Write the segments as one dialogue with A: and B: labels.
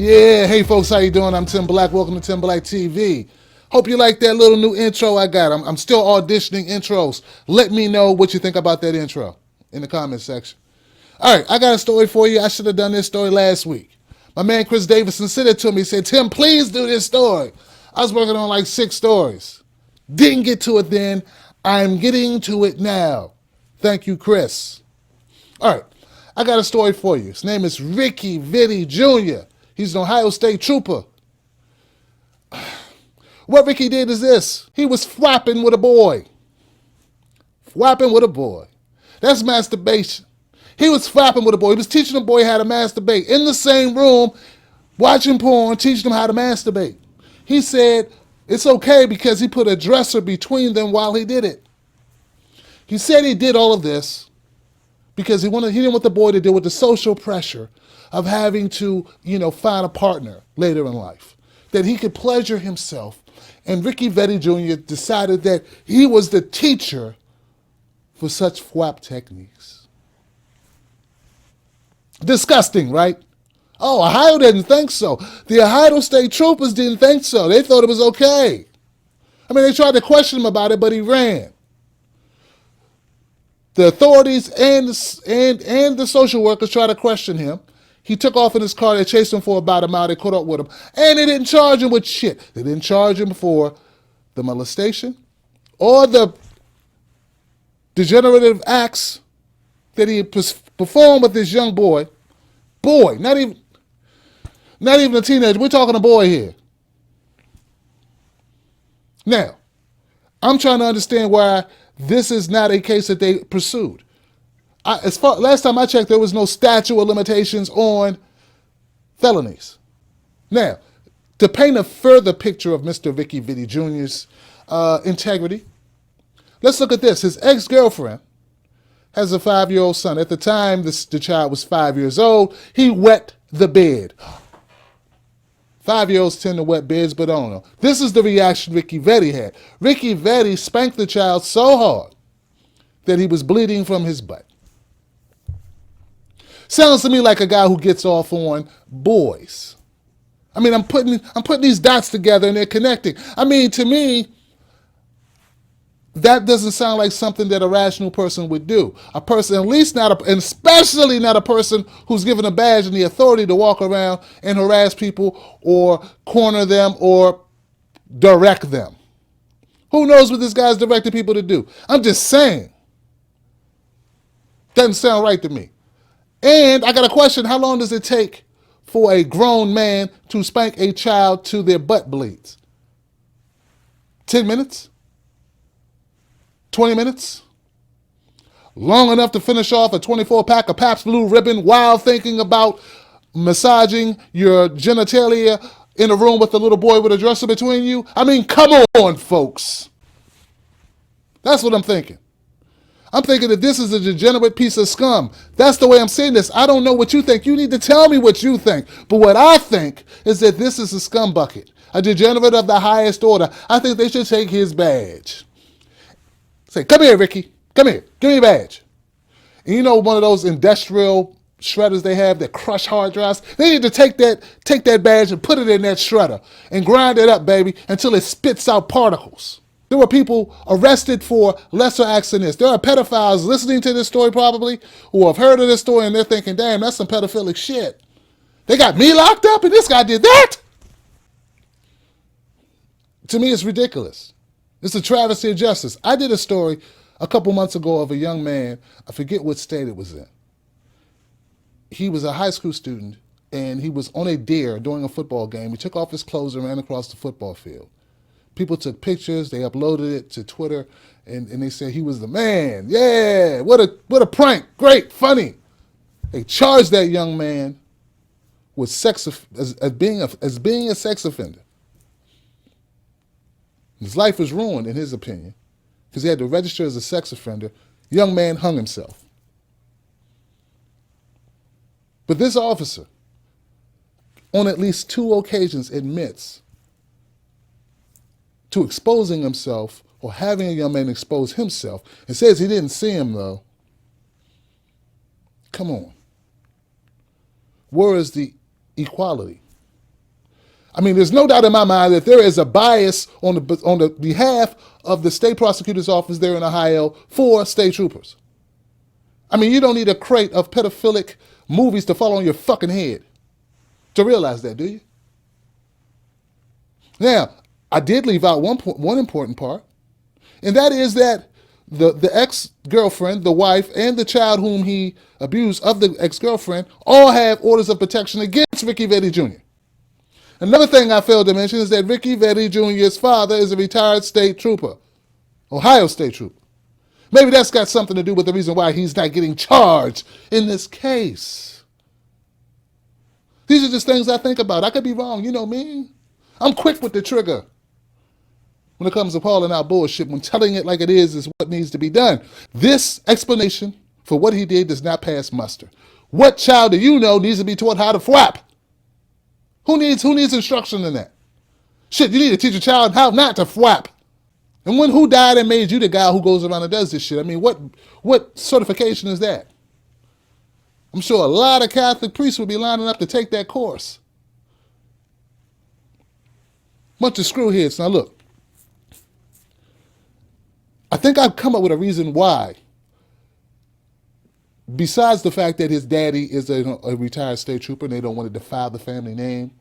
A: Yeah, hey folks, how you doing? I'm Tim Black. Welcome to Tim Black TV. Hope you like that little new intro I got. I'm still auditioning intros. Let me know what you think about that intro in the comment section. All right, I got a story for you. I should have done this story last week. My man Chris Davidson sent it to me. He said, Tim, please do this story. I was working on like 6 stories. Didn't get to it then. I'm getting to it now. Thank you, Chris. All right, I got a story for you. His name is Ricky Vitti Jr. He's an Ohio State trooper. What Ricky did is this. He was FWAPing with a boy. FWAPing with a boy. That's masturbation. He was FWAPing with a boy. He was teaching a boy how to masturbate. In the same room, watching porn, teaching him how to masturbate. He said it's okay because he put a dresser between them while he did it. He said he did all of this because he didn't want the boy to deal with the social pressure of having to, find a partner later in life. That he could pleasure himself. And Ricky Vitti Jr. decided that he was the teacher for such FWAP techniques. Disgusting, right? Oh, Ohio didn't think so. The Ohio State troopers didn't think so. They thought it was okay. I mean, they tried to question him about it, but he ran. The authorities and the social workers tried to question him. He took off in his car. They chased him for about a mile. They caught up with him. And they didn't charge him with shit. They didn't charge him for the molestation or the degenerative acts that he performed with this young boy. Boy, not even a teenager. We're talking a boy here. Now, I'm trying to understand why this is not a case that they pursued. Last time I checked, there was no statute of limitations on felonies. Now, to paint a further picture of Mr. Ricky Vitti Jr.'s integrity, let's look at this. His ex-girlfriend has a 5-year-old son. At the time the child was 5 years old, he wet the bed. 5-year-olds tend to wet beds, but I don't know. This is the reaction Ricky Vitti had. Ricky Vitti spanked the child so hard that he was bleeding from his butt. Sounds to me like a guy who gets off on boys. I mean, I'm putting these dots together and they're connecting. I mean, to me, that doesn't sound like something that a rational person would do. A person, at least and especially not a person who's given a badge and the authority to walk around and harass people or corner them or direct them. Who knows what this guy's directing people to do? I'm just saying. Doesn't sound right to me. And I got a question. How long does it take for a grown man to spank a child till their butt bleeds? 10 minutes? 20 minutes? Long enough to finish off a 24-pack of Pabst Blue Ribbon while thinking about massaging your genitalia in a room with a little boy with a dresser between you? I mean, come on, folks. That's what I'm thinking. I'm thinking that this is a degenerate piece of scum. That's the way I'm seeing this. I don't know what you think. You need to tell me what you think. But what I think is that this is a scum bucket, a degenerate of the highest order. I think they should take his badge. Say, come here, Ricky. Come here. Give me a badge. And one of those industrial shredders they have that crush hard drives? They need to take that badge and put it in that shredder and grind it up, baby, until it spits out particles. There were people arrested for lesser acts than this. There are pedophiles listening to this story probably who have heard of this story and they're thinking, damn, that's some pedophilic shit. They got me locked up and this guy did that? To me, it's ridiculous. It's a travesty of justice. I did a story a couple months ago of a young man. I forget what state it was in. He was a high school student and he was on a dare during a football game. He took off his clothes and ran across the football field. People took pictures, they uploaded it to Twitter, and they said he was the man. Yeah, what a prank, great, funny. They charged that young man with as being a sex offender. His life was ruined, in his opinion, because he had to register as a sex offender. Young man hung himself. But this officer, on at least 2 occasions, admits to exposing himself or having a young man expose himself, and says he didn't see him though. Come on. Where is the equality? I mean, there's no doubt in my mind that there is a bias on the behalf of the state prosecutor's office there in Ohio for state troopers. I mean, you don't need a crate of pedophilic movies to fall on your fucking head to realize that, do you? Now, I did leave out one important part, and that is that the ex-girlfriend, the wife, and the child whom he abused of the ex-girlfriend all have orders of protection against Ricky Vetti Jr. Another thing I failed to mention is that Ricky Vetti Jr.'s father is a retired state trooper, Ohio state trooper. Maybe that's got something to do with the reason why he's not getting charged in this case. These are just things I think about. I could be wrong, you know me. I'm quick with the trigger when it comes to calling out bullshit, when telling it like it is what needs to be done. This explanation for what he did does not pass muster. What child do you know needs to be taught how to FWAP? Who needs instruction in that? Shit, you need to teach a child how not to FWAP. And who died and made you the guy who goes around and does this shit? I mean, what certification is that? I'm sure a lot of Catholic priests would be lining up to take that course. Bunch of screwheads. Now look, I think I've come up with a reason why, besides the fact that his daddy is a retired state trooper and they don't want to defile the family name,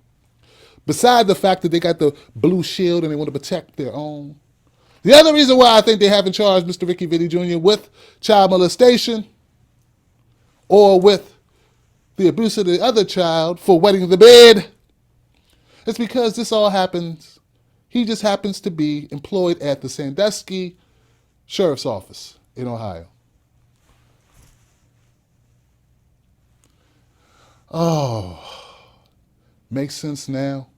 A: besides the fact that they got the blue shield and they want to protect their own. The other reason why I think they haven't charged Mr. Ricky Vetti Jr. with child molestation or with the abuse of the other child for wetting the bed is because this all happens. He just happens to be employed at the Sandusky Sheriff's Office in Ohio. Oh, makes sense now.